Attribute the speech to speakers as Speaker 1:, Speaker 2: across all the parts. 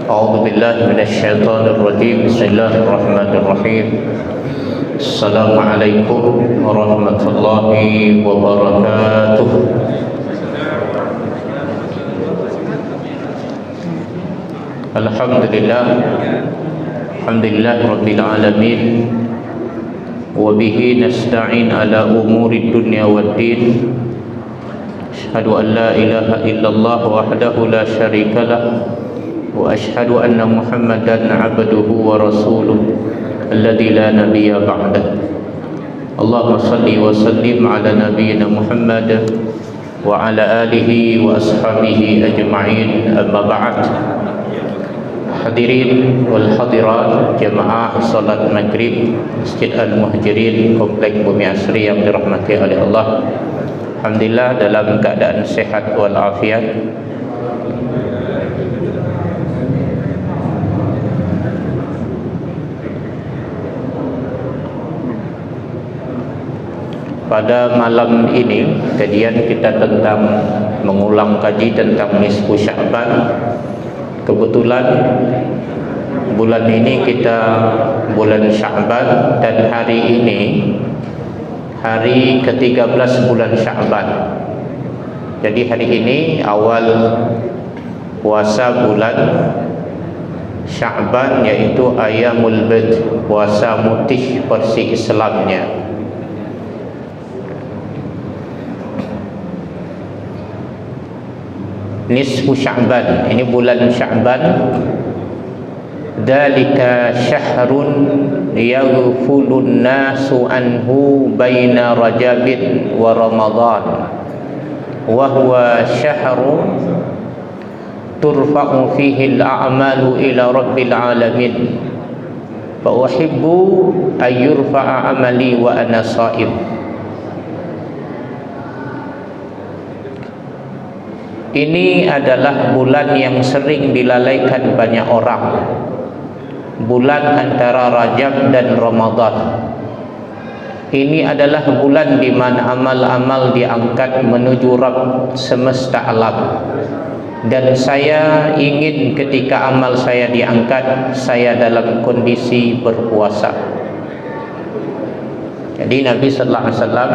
Speaker 1: أعوذ بالله من الشيطان الرجيم. بسم الله الرحمن الرحيم. السلام عليكم ورحمة الله وبركاته. Alhamdulillah, alhamdulillah rabbil alamin, wa bihi nasta'in ala umuri dunya waddin. Asyhadu an la ilaha illallah wahdahu la syarika lah, wa asyhadu anna Muhammadan abduhu wa rasuluh alladzi la nabiyya ba'dah. Allahumma salli wa sallim ala nabiyyina Muhammad wa ala alihi wa ashabihi ajma'in. Amma ba'd. Hadirin wal hadirat jamaah salat maghrib Masjid Al-Muhajirin Komplek Bumi Asri yang dirahmati oleh Allah. Alhamdulillah dalam keadaan sehat wal afiat. Pada malam ini kajian kita tentang mengulang kaji tentang nisfu Sya'ban. Kebetulan bulan ini kita bulan Sya'ban dan hari ini hari ke-13 bulan Sya'ban. Jadi hari ini awal puasa bulan Sya'ban, yaitu Ayyamul Bid, puasa mutih versi Islamnya. Nisfu Sya'ban, ini bulan Sya'ban. Dzalika syahrun yaghfulun nasu anhu baina Rajabin wa Ramadan, wa huwa syahrun turfa'u fihi al-a'malu ila rabbil alamin, fa uhibbu an yurfa'a amali wa ana sha'im. Ini adalah bulan yang sering dilalaikan banyak orang, bulan antara Rajab dan Ramadan. Ini adalah bulan di mana amal-amal diangkat menuju Rabb semesta alam. Dan saya ingin ketika amal saya diangkat, saya dalam kondisi berpuasa. Jadi Nabi sallallahu alaihi wasallam,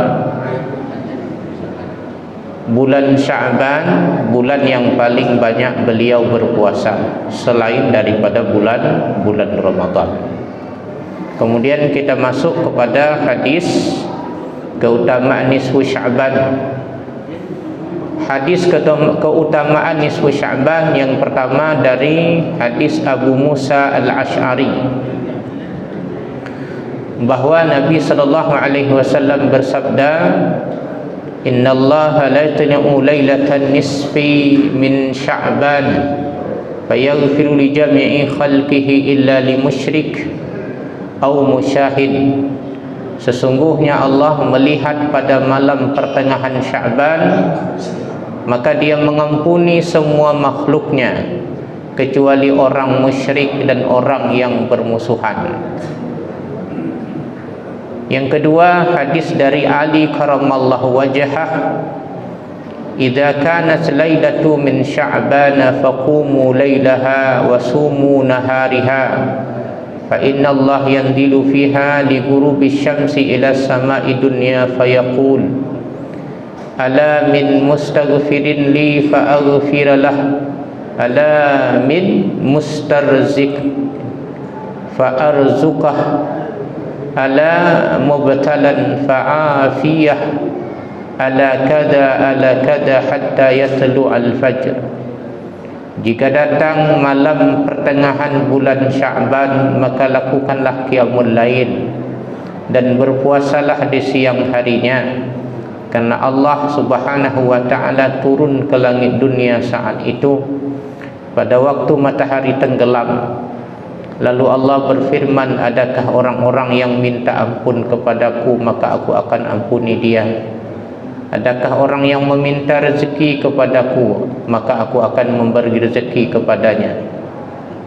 Speaker 1: bulan Sya'ban bulan yang paling banyak beliau berpuasa selain daripada bulan Ramadan. Kemudian kita masuk kepada hadis keutamaan nisfu Sya'ban. Hadis keutamaan nisfu Sya'ban yang pertama dari hadis Abu Musa Al-Asy'ari, bahwa Nabi sallallahu alaihi wasallam bersabda, Inna Allah la yatna'u laylatan nisfi min Sya'ban fayaghfiru li jami'i khalqihi illa li musyrik aw musyahid. Sesungguhnya Allah melihat pada malam pertengahan Sya'ban, maka Dia mengampuni semua makhluknya kecuali orang musyrik dan orang yang bermusuhan. Yang kedua, hadis dari Ali karamallahu wajhah, idza kanat lailatu min Sya'ban faqumu lailaha wa sumu nahariha fa inna Allah yanzilu fiha li ghurubi syamsi ila samai dunya fayaqul ala min mustaghfirin li fa aghfir lah, ala min mustarzik fa arzuqah, ala mubtalan fa'afiyah, ala kada hatta yatlu al-fajr. Jika datang malam pertengahan bulan Sya'ban, maka lakukanlah qiyamul lail dan berpuasalah di siang harinya, karena Allah Subhanahu wa ta'ala turun ke langit dunia saat itu pada waktu matahari tenggelam. Lalu Allah berfirman, adakah orang-orang yang minta ampun kepadaku, maka aku akan ampuni dia. Adakah orang yang meminta rezeki kepadaku, maka aku akan memberi rezeki kepadanya.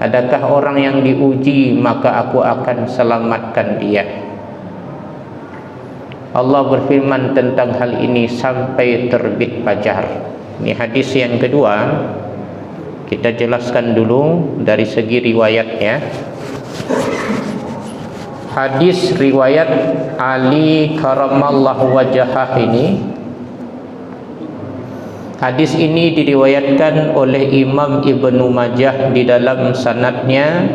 Speaker 1: Adakah orang yang diuji, maka aku akan selamatkan dia. Allah berfirman tentang hal ini sampai terbit fajar. Ini hadis yang kedua Kita jelaskan dulu dari segi riwayatnya. Hadis riwayat Ali karamallahu wajhah ini, hadis ini diriwayatkan oleh Imam Ibnu Majah. Di dalam sanadnya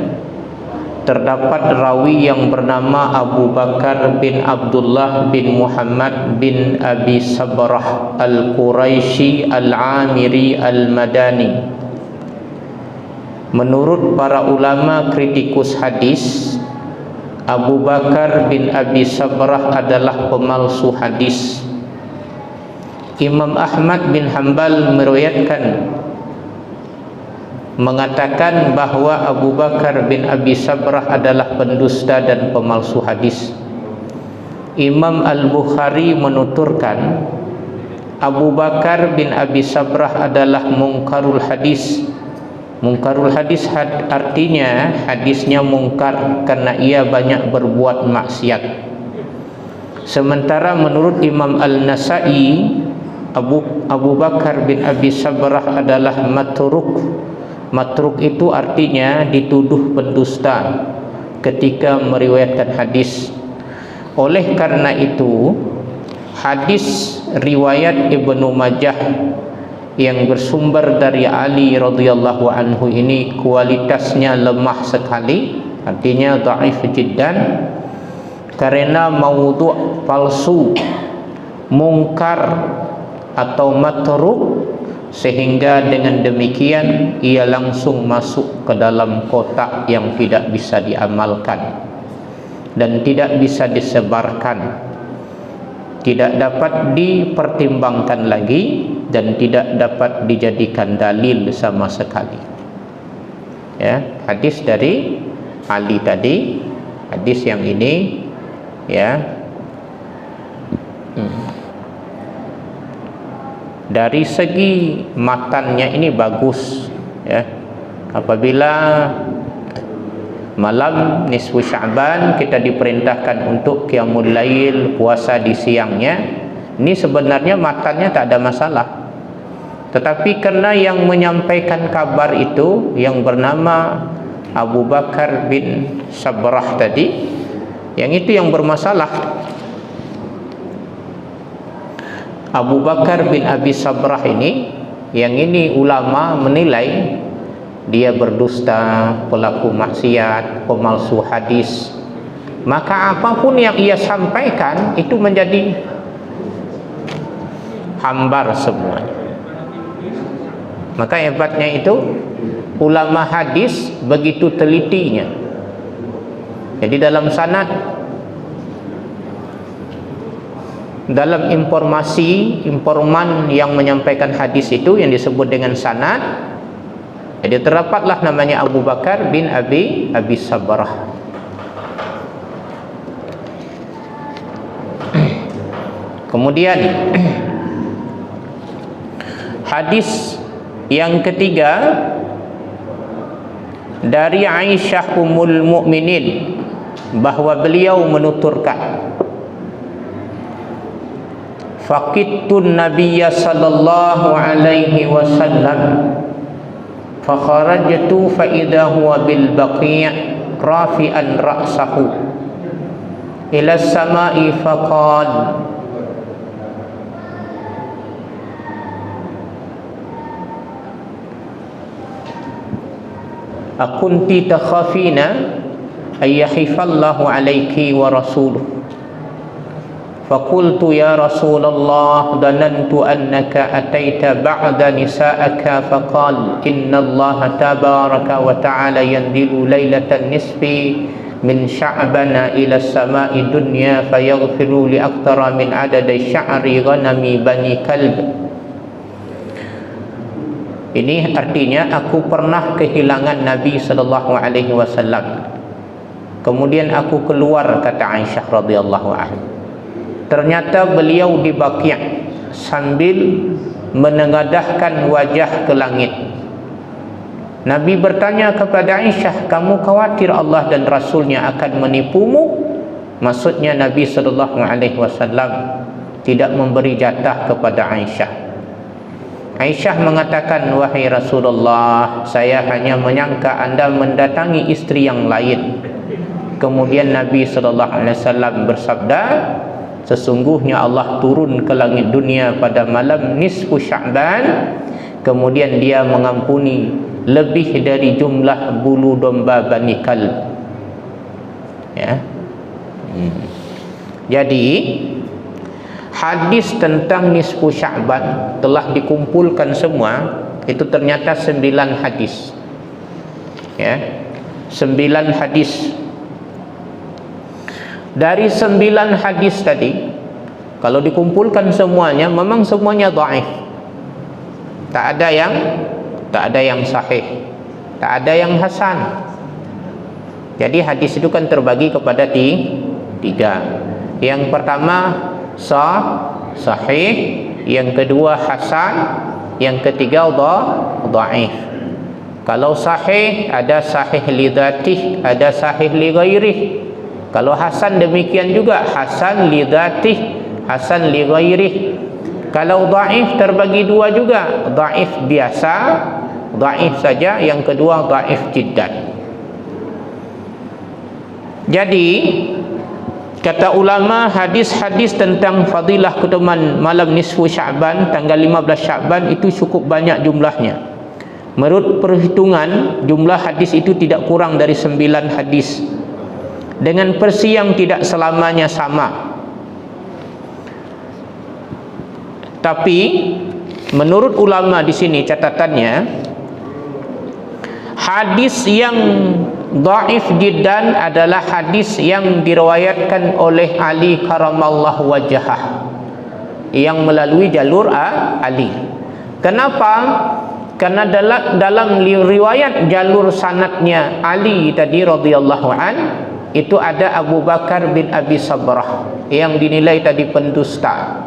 Speaker 1: terdapat rawi yang bernama Abu Bakar bin Abdullah bin Muhammad bin Abi Sabrah Al-Quraisy Al-Amiri Al-Madani. Menurut para ulama kritikus hadis, Abu Bakar bin Abi Sabrah adalah pemalsu hadis. Imam Ahmad bin Hanbal meriwayatkan, mengatakan bahwa Abu Bakar bin Abi Sabrah adalah pendusta dan pemalsu hadis. Imam Al-Bukhari menuturkan Abu Bakar bin Abi Sabrah adalah mungkarul hadis. Mungkarul hadis artinya hadisnya mungkar karena ia banyak berbuat maksiat. Sementara menurut Imam Al-Nasai, Abu Bakar bin Abi Sabrah adalah matruk. Matruk itu artinya dituduh pendusta ketika meriwayatkan hadis. Oleh karena itu, hadis riwayat Ibnu Majah yang bersumber dari Ali radhiyallahu anhu ini kualitasnya lemah sekali, artinya dhaif jiddan, karena maudhu' palsu, mungkar atau matruk, sehingga dengan demikian ia langsung masuk ke dalam kotak yang tidak bisa diamalkan dan tidak bisa disebarkan, tidak dapat dipertimbangkan lagi, dan tidak dapat dijadikan dalil sama sekali. Ya, hadis dari Ali tadi, hadis yang ini, ya, dari segi matannya ini bagus, ya. Apabila malam nisfu Sya'ban kita diperintahkan untuk qiyamul lail, puasa di siangnya, ini sebenarnya matannya tak ada masalah. Tetapi karena yang menyampaikan kabar itu yang bernama Abu Bakar bin Sabrah tadi, yang itu yang bermasalah. Abu Bakar bin Abi Sabrah ini, yang ini ulama menilai dia berdusta, pelaku maksiat, pemalsu hadis. Maka apapun yang ia sampaikan itu menjadi hambar semuanya. Maka hebatnya itu ulama hadis begitu telitinya. Jadi dalam sanad, dalam informan yang menyampaikan hadis itu yang disebut dengan sanad, jadi terdapatlah namanya Abu Bakar bin Abi Sabrah. Kemudian hadis yang ketiga dari Aisyah Ummul Mukminin, bahwa beliau menuturkan, faqidtun nabiyya sallallahu alaihi wasallam fa kharajtu fa idza huwa bil baqi' rafi'an ra'sahu ila as-sama'i faqala akunti takhafina ayyahifallahu alayki wa rasuluh. Faqultu ya Rasulullah dhanantu annaka ataita ba'da nisa'aka faqal inna Allah tabaraka wa ta'ala yanzilu laylatan nisfi min sya'bana ila as-sama'i dunya fayaghfiru li aktsara min adadi sya'ri ghanami bani kalb. Ini artinya aku pernah kehilangan Nabi sallallahu alaihi wasallam. Kemudian aku keluar, kata Aisyah radhiyallahu anha. Ternyata beliau di Baqi' sambil menengadahkan wajah ke langit. Nabi bertanya kepada Aisyah, kamu khawatir Allah dan Rasulnya akan menipumu? Maksudnya Nabi sallallahu alaihi wasallam tidak memberi jatah kepada Aisyah. Aisyah mengatakan, wahai Rasulullah, saya hanya menyangka anda mendatangi istri yang lain. Kemudian Nabi SAW bersabda, sesungguhnya Allah turun ke langit dunia pada malam nisfu Sya'ban, kemudian dia mengampuni lebih dari jumlah bulu domba Bani Kalb. Ya. Jadi hadis tentang nisfu Sya'ban telah dikumpulkan semua, itu ternyata 9 hadis. Ya. 9 hadis. Dari 9 hadis tadi, kalau dikumpulkan semuanya, memang semuanya dhaif. Tak ada yang sahih, tak ada yang hasan. Jadi hadis itu kan terbagi kepada 3. Yang pertama sahih, yang kedua hasan, yang ketiga dhaif. Kalau sahih, ada sahih li dzatih, ada sahih li ghairih. Kalau hasan demikian juga, hasan li dzatih, hasan li ghairih. Kalau dhaif terbagi 2 juga, dhaif biasa, dhaif saja, yang kedua dhaif jiddan. Jadi kata ulama, hadis-hadis tentang fadilah keutamaan malam nisfu Sya'ban, tanggal 15 Sya'ban itu cukup banyak jumlahnya. Menurut perhitungan, jumlah hadis itu tidak kurang dari 9 hadis, dengan versi yang tidak selamanya sama. Tapi menurut ulama di sini catatannya, hadis yang dhaif jiddan adalah hadis yang diriwayatkan oleh Ali karamallahu wajhah, yang melalui jalur Ali. Kenapa? Karena dalam riwayat jalur sanadnya Ali tadi radhiyallahu an, itu ada Abu Bakar bin Abi Sabrah yang dinilai tadi pendusta.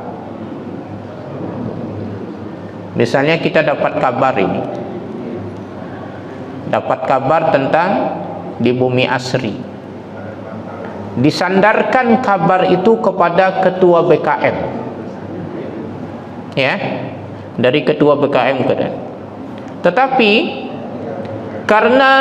Speaker 1: Misalnya kita dapat kabar ini, dapat kabar tentang di bumi asri, disandarkan kabar itu kepada ketua BKM, ya, dari ketua BKM tetapi karena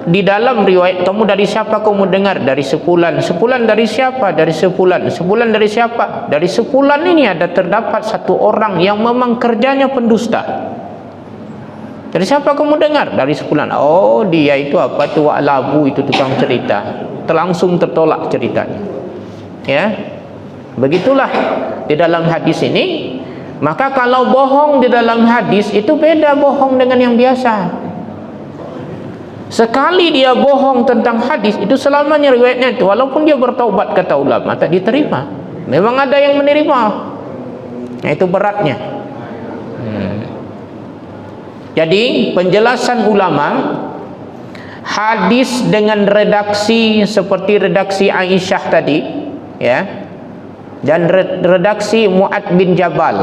Speaker 1: di dalam riwayat kamu dari siapa kamu dengar, dari sepulan dari siapa, dari sepulan dari siapa, dari sepulan ini ada terdapat satu orang yang memang kerjanya pendusta. Dari siapa kamu dengar? Dari sepulan. Oh, dia itu apa tu, Wak Labu itu tukang cerita. Langsung tertolak ceritanya. Ya. Begitulah di dalam hadis ini. Maka kalau bohong di dalam hadis itu beda bohong dengan yang biasa. Sekali dia bohong tentang hadis itu selamanya riwayatnya itu, walaupun dia bertaubat kata ulama, tak diterima. Memang ada yang menerima. Nah, itu beratnya. Jadi penjelasan ulama, hadis dengan redaksi seperti redaksi Aisyah tadi, ya, dan redaksi Mu'ad bin Jabal,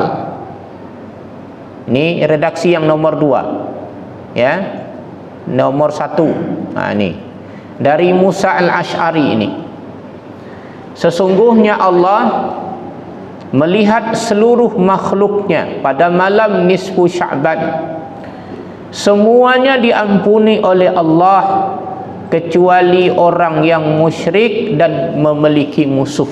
Speaker 1: ini redaksi yang nomor 2, ya, nomor 1. Nah, ini dari Musa al-Ash'ari ini, sesungguhnya Allah melihat seluruh makhluknya pada malam nisfu Sya'ban, semuanya diampuni oleh Allah kecuali orang yang musyrik dan memiliki musuh.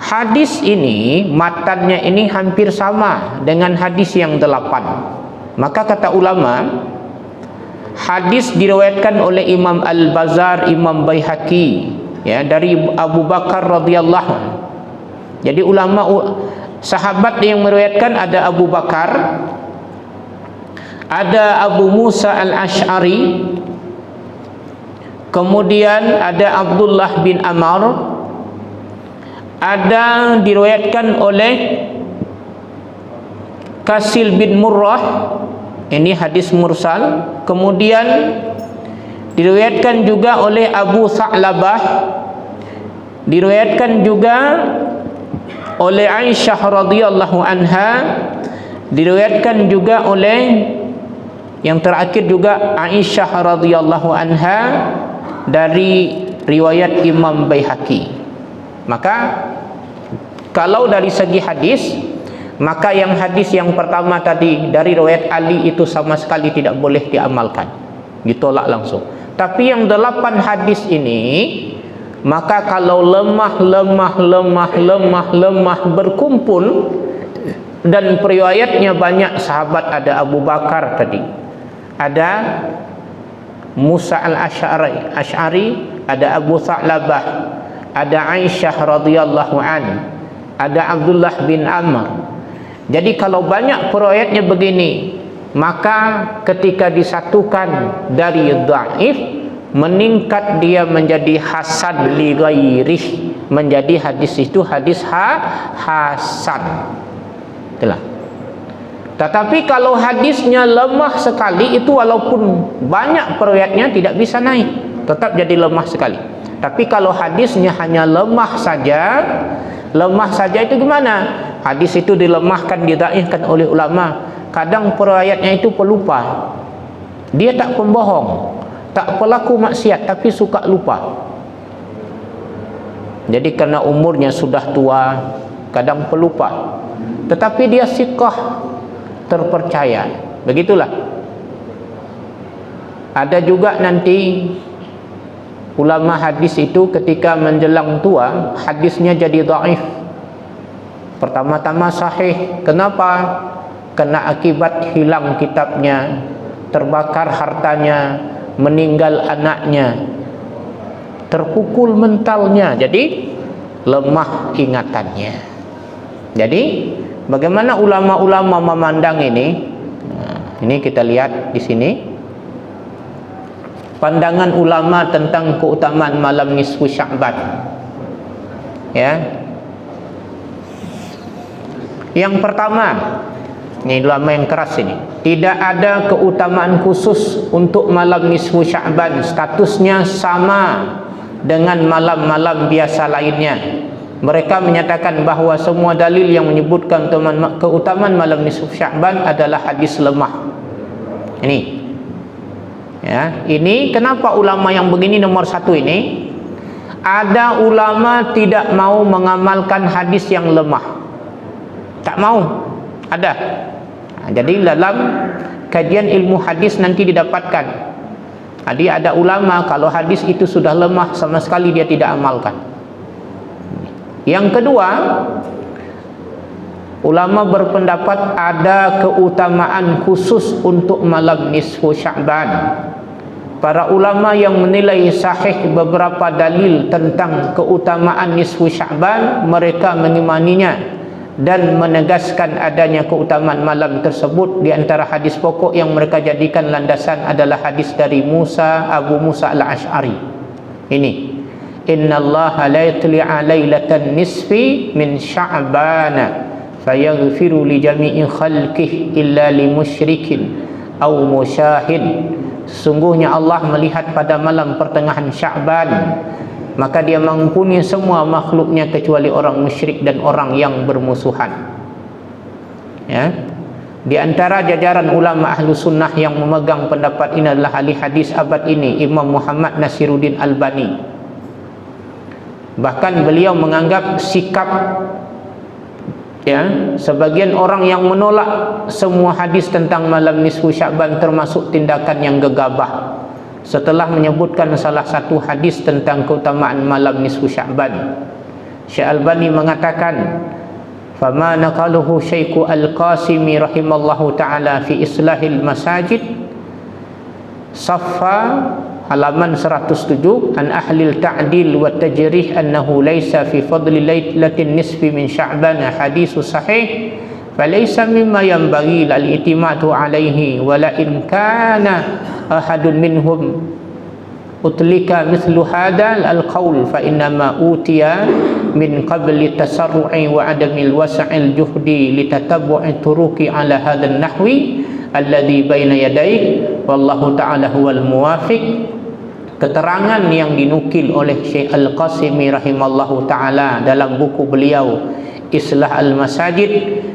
Speaker 1: Hadis ini, matannya ini hampir sama dengan hadis yang 8. Maka kata ulama, hadis diriwayatkan oleh Imam Al-Bazar, Imam Baihaqi, ya, dari Abu Bakar radhiyallahu anhu. Jadi ulama sahabat yang meriwayatkan ada Abu Bakar, ada Abu Musa al-Ash'ari, kemudian ada Abdullah bin Amr, ada diriwayatkan oleh Kasil bin Murrah, ini hadis mursal, kemudian diriwayatkan juga oleh Abu Sa'labah, diriwayatkan juga oleh Aisyah radhiyallahu anha, diriwayatkan juga oleh yang terakhir juga Aisyah radhiyallahu anha dari riwayat Imam Baihaqi. Maka kalau dari segi hadis, maka yang hadis yang pertama tadi dari riwayat Ali itu sama sekali tidak boleh diamalkan, ditolak langsung. Tapi yang 8 hadis ini, maka kalau lemah berkumpul dan periwayatnya banyak sahabat, ada Abu Bakar tadi, ada Musa al-Asy'ari, ada Abu Tha'labah, ada Aisyah radhiyallahu an, ada Abdullah bin Amr. Jadi kalau banyak periwayatnya begini, maka ketika disatukan dari dhaif, meningkat dia menjadi hasan li ghairih, menjadi hadis itu hadis hasan. Itulah. Tetapi kalau hadisnya lemah sekali, itu walaupun banyak periwayatnya tidak bisa naik, tetap jadi lemah sekali. Tapi kalau hadisnya hanya lemah saja itu gimana? Hadis itu dilemahkan, didhaifkan oleh ulama. Kadang periwayatnya itu pelupa. Dia tak pembohong, tak pelaku maksiat, tapi suka lupa. Jadi karena umurnya sudah tua, kadang pelupa. Tetapi dia siqah, terpercaya. Begitulah. Ada juga nanti ulama hadis itu ketika menjelang tua, hadisnya jadi dhaif. Pertama-tama sahih. Kenapa? Kena akibat hilang kitabnya, terbakar hartanya, meninggal anaknya, terpukul mentalnya, jadi lemah ingatannya. Jadi bagaimana ulama-ulama memandang ini? Nah, ini kita lihat di sini. Pandangan ulama tentang keutamaan malam nisfu Sya'ban. Ya. Yang pertama, ini ulama yang keras ini. Tidak ada keutamaan khusus untuk malam nisfu Sya'ban. Statusnya sama dengan malam-malam biasa lainnya. Mereka menyatakan bahawa semua dalil yang menyebutkan keutamaan malam nisfu Sya'ban adalah hadis lemah. Ini. Ya, ini kenapa ulama yang begini nomor 1 ini? Ada ulama tidak mau mengamalkan hadis yang lemah. Tak mau. Ada. Jadi dalam kajian ilmu hadis nanti didapatkan. Jadi ada ulama kalau hadis itu sudah lemah sama sekali dia tidak amalkan. Yang kedua, ulama berpendapat ada keutamaan khusus untuk malam nisfu Sya'ban. Para ulama yang menilai sahih beberapa dalil tentang keutamaan nisfu Sya'ban, mereka mengimaninya dan menegaskan adanya keutamaan malam tersebut. Di antara hadis pokok yang mereka jadikan landasan adalah hadis dari Abu Musa al-Asy'ari. Ini, innallaha la yatli'a lailatan nisfi min Sya'bana fayaghfiru li jami'i khalqihi illa li musyrikin aw musyahid. Sesungguhnya Allah melihat pada malam pertengahan Sya'ban, maka dia mengampuni semua makhluknya kecuali orang musyrik dan orang yang bermusuhan. Ya. Di antara jajaran ulama ahlu sunnah yang memegang pendapat ini adalah ahli hadis abad ini, Imam Muhammad Nasiruddin Albani. Bahkan beliau menganggap sikap sebagian orang yang menolak semua hadis tentang malam nisfu Sya'ban termasuk tindakan yang gegabah. Setelah menyebutkan salah satu hadis tentang keutamaan malam nisfu Sya'ban, Syekh Albani mengatakan, fama naqaluhu Syekh Al-Qasimi rahimallahu ta'ala fi islahil masajid, Saffa halaman 107, an ahlil ta'dil wa tajrih annahu laysa fi fadli lailatin nisfi min Sya'ban hadithu sahih falaysa mimma yanbaghi al-i'timadu alayhi wa la in kana ahadun minhum utlika mithlu hadha al-qawl fa innama utiya min qabli tasarru'i wa adamil wasa'il juhdi litatabbu'i turuqi ala hadha an-nahwi alladhi baina yadayk wallahu ta'ala huwal muwafiq. Keterangan yang dinukil oleh Syekh Al-Qasimi rahimallahu ta'ala dalam buku beliau Islah Al-Masajid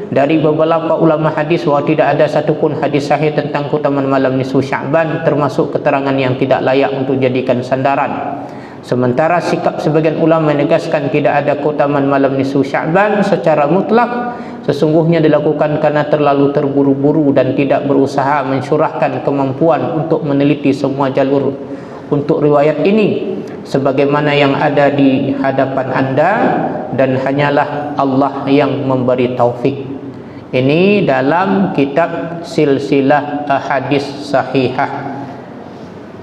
Speaker 1: dari beberapa ulama hadis bahwa tidak ada satupun hadis sahih tentang keutamaan malam nisfu Sya'ban, termasuk keterangan yang tidak layak untuk jadikan sandaran. Sementara sikap sebagian ulama menegaskan tidak ada keutamaan malam nisfu Sya'ban secara mutlak, sesungguhnya dilakukan karena terlalu terburu-buru dan tidak berusaha mencurahkan kemampuan untuk meneliti semua jalur untuk riwayat ini sebagaimana yang ada di hadapan Anda, dan hanyalah Allah yang memberi taufik. Ini dalam kitab Silsilah Ahadits Sahihah.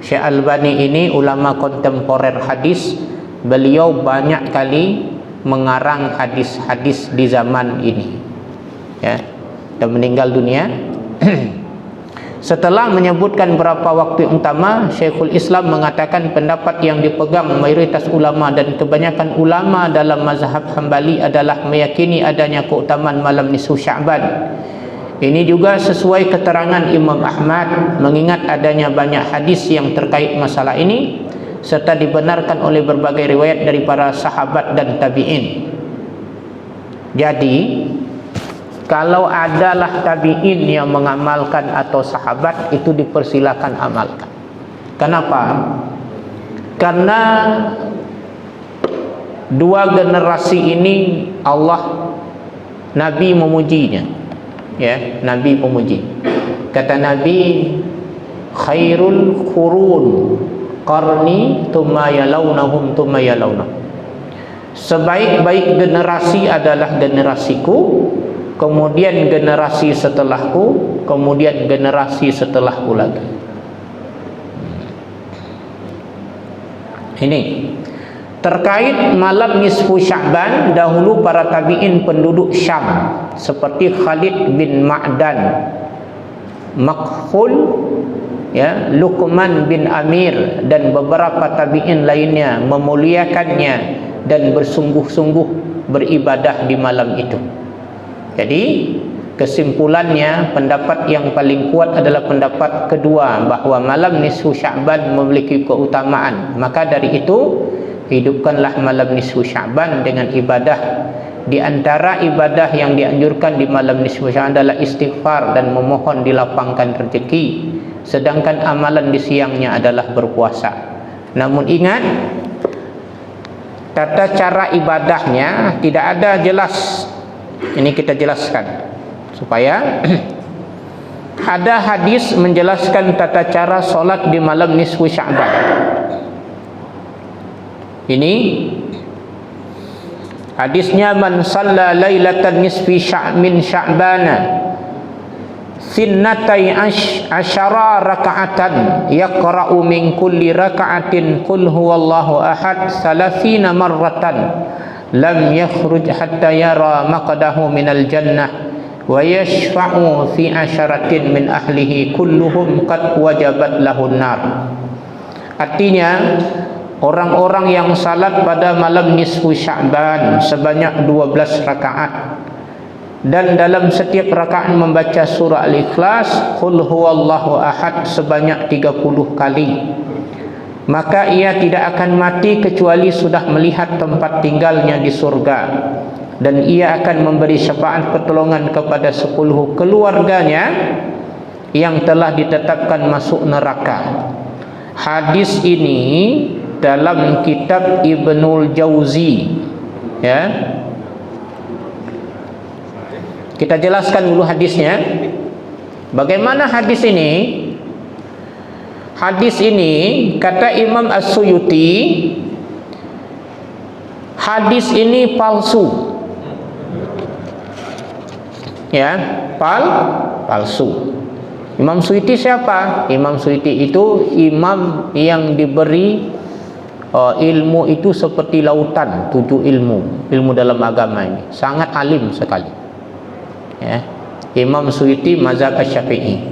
Speaker 1: Syekh Albani ini ulama kontemporer hadis. Beliau banyak kali mengarang hadis-hadis di zaman ini, ya, dan meninggal dunia. Setelah menyebutkan beberapa waktu yang utama, Syekhul Islam mengatakan pendapat yang dipegang mayoritas ulama dan kebanyakan ulama dalam mazhab Hambali adalah meyakini adanya keutamaan malam nisfu Sya'ban. Ini juga sesuai keterangan Imam Ahmad, mengingat adanya banyak hadis yang terkait masalah ini serta dibenarkan oleh berbagai riwayat dari para sahabat dan tabi'in. Jadi kalau adalah tabi'in yang mengamalkan atau sahabat, itu dipersilakan amalkan. Kenapa? Karena dua generasi ini Nabi memujinya, ya, Nabi memuji. Kata Nabi, khairul qurun qarni thumma yalawnahum thumma yalawnahum. Sebaik-baik generasi adalah generasiku, kemudian generasi setelahku, kemudian generasi setelahku lagi. Ini terkait malam nisfu Sya'ban, dahulu para tabi'in penduduk Syam seperti Khalid bin Ma'dan, Makhul, ya, Luqman bin Amir dan beberapa tabi'in lainnya memuliakannya dan bersungguh-sungguh beribadah di malam itu. Jadi kesimpulannya, pendapat yang paling kuat adalah pendapat kedua, bahawa malam nisfu Sya'ban memiliki keutamaan. Maka dari itu, hidupkanlah malam nisfu Sya'ban dengan ibadah. Di antara ibadah yang dianjurkan di malam nisfu Sya'ban adalah istighfar dan memohon dilapangkan rezeki. Sedangkan amalan di siangnya adalah berpuasa. Namun ingat, tata cara ibadahnya tidak ada jelas. Ini kita jelaskan supaya ada hadis menjelaskan tata cara solat di malam nisfu Sya'ban. Ini hadisnya, man shalla lailatan nisfi min Sya'bana sinnatai asyara raka'atan yaqra'u min kulli raka'atin qul huwallahu ahad salasina marratan lam yakhruj hatta yara maqdahu minal jannah wa yashfa'u fi asyaratin min ahlihi kulluhum qad wajabat lahun nar. Artinya, orang-orang yang salat pada malam nisfu Sya'ban sebanyak 12 rakaat dan dalam setiap rakaat membaca surah Al-Ikhlas, qul huwallahu ahad sebanyak 30 kali, maka ia tidak akan mati kecuali sudah melihat tempat tinggalnya di surga, dan ia akan memberi syafaat pertolongan kepada 10 keluarganya yang telah ditetapkan masuk neraka. Hadis ini dalam kitab Ibnul Jauzi, ya. Kita jelaskan dulu hadisnya. Bagaimana hadis ini? Hadis ini, kata Imam As-Suyuti, hadis ini palsu, ya, palsu. Imam Suyuti siapa? Imam Suyuti itu imam yang diberi ilmu itu seperti lautan, 7 ilmu dalam agama ini, sangat alim sekali, ya. Imam Suyuti mazhab Asy-Syafi'i.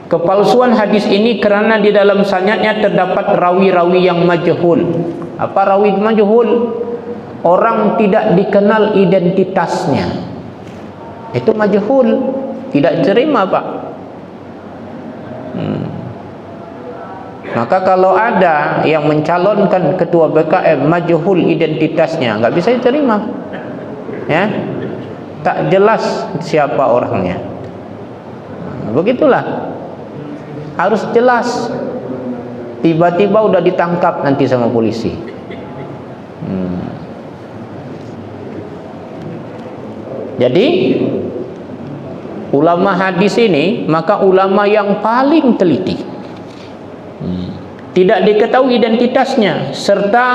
Speaker 1: Kepalsuan hadis ini kerana di dalam sanadnya terdapat rawi-rawi yang majhul. Apa rawi majhul? Orang tidak dikenal identitasnya. Itu majhul, tidak diterima, Pak. Maka kalau ada yang mencalonkan ketua BKM majhul identitasnya, nggak bisa diterima, ya. Tak jelas siapa orangnya. Begitulah. Harus jelas. tiba-tiba udah ditangkap nanti sama polisi. Jadi ulama hadis ini maka ulama yang paling teliti. Tidak diketahui identitasnya serta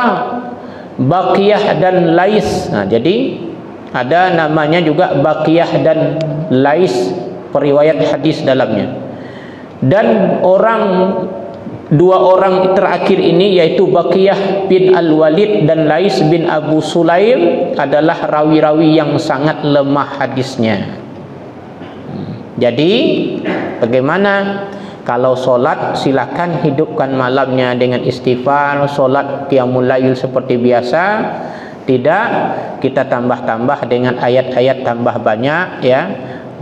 Speaker 1: Baqiyah dan Lais. Jadi ada namanya juga Baqiyah dan Lais periwayat hadis dalamnya. Dan dua orang terakhir ini yaitu Baqiyah bin Al-Walid dan Lais bin Abu Sulaim adalah rawi-rawi yang sangat lemah hadisnya. Jadi bagaimana? Kalau solat silakan hidupkan malamnya dengan istighfar, solat qiyamul lail seperti biasa. Tidak kita tambah-tambah dengan ayat-ayat tambah banyak ya,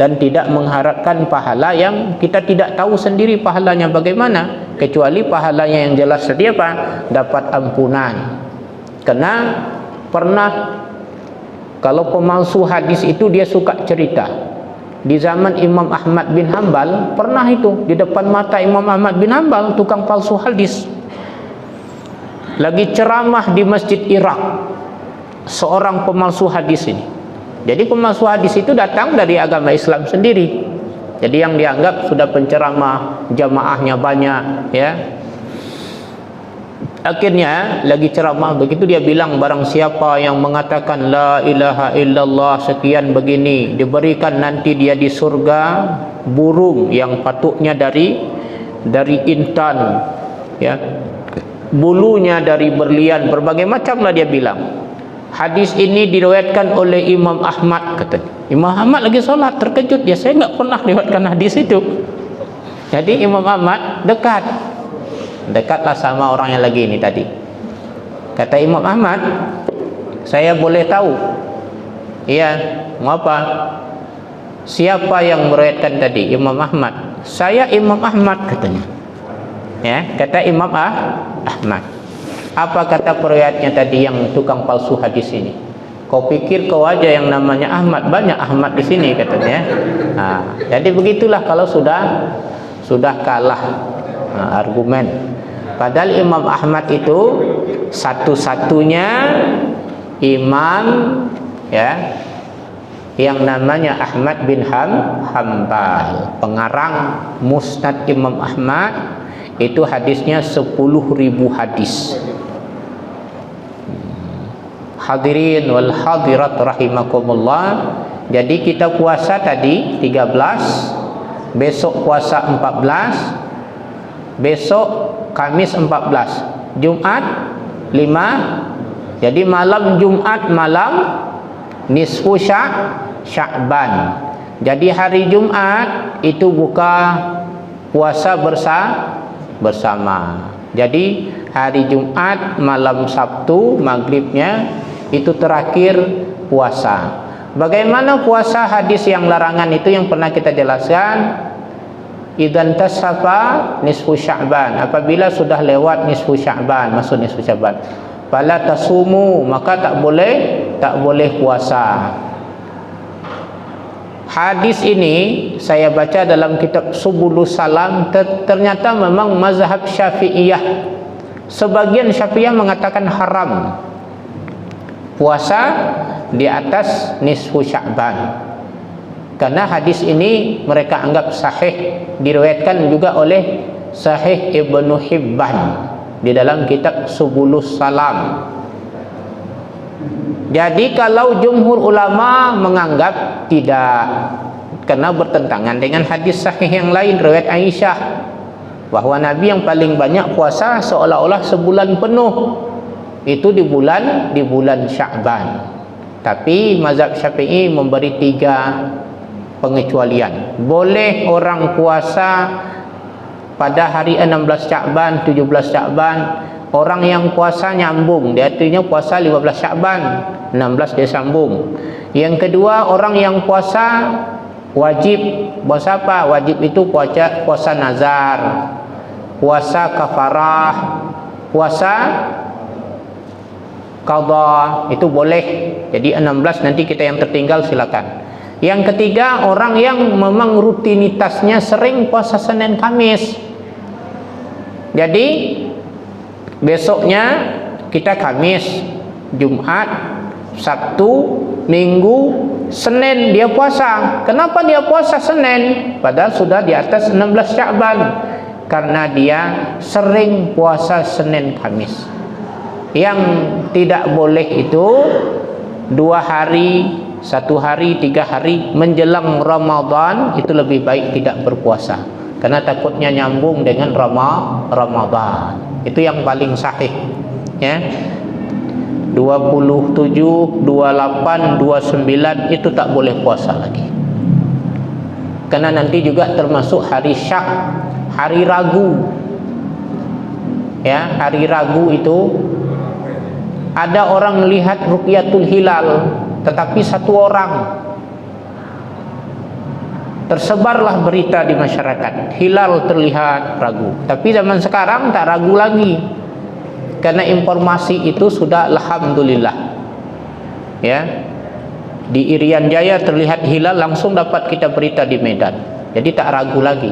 Speaker 1: dan tidak mengharapkan pahala yang kita tidak tahu sendiri pahalanya bagaimana, kecuali pahalanya yang jelas seperti apa? Dapat ampunan. Karena pernah kalau pemalsu hadis itu dia suka cerita. Di zaman Imam Ahmad bin Hanbal pernah itu di depan mata Imam Ahmad bin Hanbal tukang palsu hadis lagi ceramah di masjid Irak, seorang pemalsu hadis ini. Jadi pemalsu hadis itu datang dari agama Islam sendiri. Jadi yang dianggap sudah penceramah, jamaahnya banyak ya. Akhirnya lagi ceramah begitu dia bilang, barang siapa yang mengatakan la ilaha illallah sekian begini, diberikan nanti dia di surga burung yang patuknya dari intan ya, bulunya dari berlian, berbagai macam lah dia bilang. Hadis ini diriwayatkan oleh Imam Ahmad, katanya. Imam Ahmad lagi solat terkejut dia, saya enggak pernah riwayatkan hadis itu. Jadi Imam Ahmad dekatlah sama orang yang lagi ini tadi. Kata Imam Ahmad, saya boleh tahu? Iya, mengapa? Siapa yang meriwayatkan tadi? Imam Ahmad. Saya Imam Ahmad, katanya. Ya, kata Imam Ahmad. Apa kata periwayatnya tadi yang tukang palsu hadis ini? Kau pikir kau aja yang namanya Ahmad, banyak Ahmad di sini, katanya. Nah, jadi begitulah kalau sudah kalah argumen. Padahal Imam Ahmad itu satu-satunya imam ya yang namanya Ahmad bin Hanbal, pengarang Musnad Imam Ahmad. Itu hadisnya 10.000 hadis. Hadirin wal hadirat rahimakumullah. Jadi kita puasa tadi 13, besok puasa 14, besok Kamis 14, Jumat 5. Jadi malam Jumat malam nisfu Sya'ban. Jadi hari Jumat itu buka puasa bersama. Jadi hari Jumat malam Sabtu maghribnya itu terakhir puasa. Bagaimana puasa hadis yang larangan itu yang pernah kita jelaskan? Idzan tasafa nisfu Sya'ban, apabila sudah lewat nisfu Sya'ban, masuk nisfu Sya'ban, fala tasumu, maka tak boleh puasa. Hadis ini saya baca dalam kitab Subulus Salam, ternyata memang mazhab Syafi'iyah. Sebagian Syafi'iyah mengatakan haram puasa di atas nisfu Sya'ban. Karena hadis ini mereka anggap sahih, diriwayatkan juga oleh Sahih Ibnu Hibban di dalam kitab Subulus Salam. Jadi kalau jumhur ulama menganggap tidak, karena bertentangan dengan hadis sahih yang lain riwayat Aisyah bahwa Nabi yang paling banyak puasa seolah-olah sebulan penuh itu di bulan Sya'ban. Tapi mazhab Syafi'i memberi 3 pengecualian. Boleh orang puasa pada hari 16 Sya'ban, 17 Sya'ban. Orang yang puasa nyambung, dia artinya puasa 15 Sya'ban, 16 dia sambung. Yang kedua, orang yang puasa wajib. Puasa apa? Wajib itu puasa nazar, puasa kafarah, puasa qadha, itu boleh. Jadi 16 nanti kita yang tertinggal silakan. Yang ketiga, orang yang memang rutinitasnya sering puasa Senin Kamis. Jadi Besoknya kita Kamis, Jumat, Sabtu, Minggu, Senin dia puasa. Kenapa dia puasa Senin? Padahal sudah di atas 16 Sya'ban. Karena dia sering puasa Senin Kamis. Yang tidak boleh itu 2 hari, 1 hari, 3 hari menjelang Ramadan itu lebih baik tidak berpuasa. Karena takutnya nyambung dengan Ramadan. Itu yang paling sahih. Ya. 27, 28, 29 itu tak boleh puasa lagi. Karena nanti juga termasuk hari Syak, hari Ragu. Ya, hari Ragu itu ada orang melihat ru'yatul hilal, tetapi 1 orang. Tersebarlah berita di masyarakat, hilal terlihat Ragu. Tapi zaman sekarang tak ragu lagi. Karena informasi itu sudah alhamdulillah. Ya. Di Irian Jaya terlihat hilal, langsung dapat kita berita di Medan. Jadi tak ragu lagi.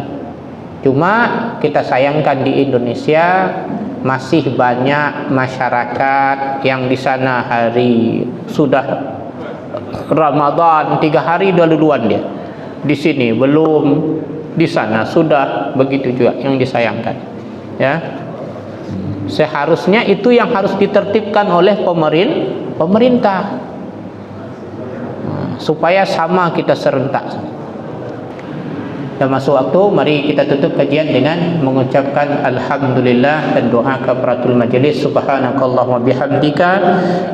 Speaker 1: Cuma kita sayangkan di Indonesia masih banyak masyarakat yang di sana hari sudah Ramadan 3 hari duluan dia. Di sini belum, di sana sudah, begitu juga yang disayangkan. Ya. Seharusnya itu yang harus ditertibkan oleh pemerintah supaya sama kita serentak. Dan masuk waktu, mari kita tutup kajian dengan mengucapkan alhamdulillah dan doa kafaratul majlis. Subhanakallahumma bihamdika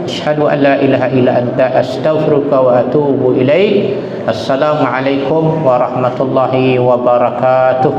Speaker 1: asyhadu an la ilaha illa anta astaghfiruka wa atubu ilaik. Assalamualaikum warahmatullahi wabarakatuh.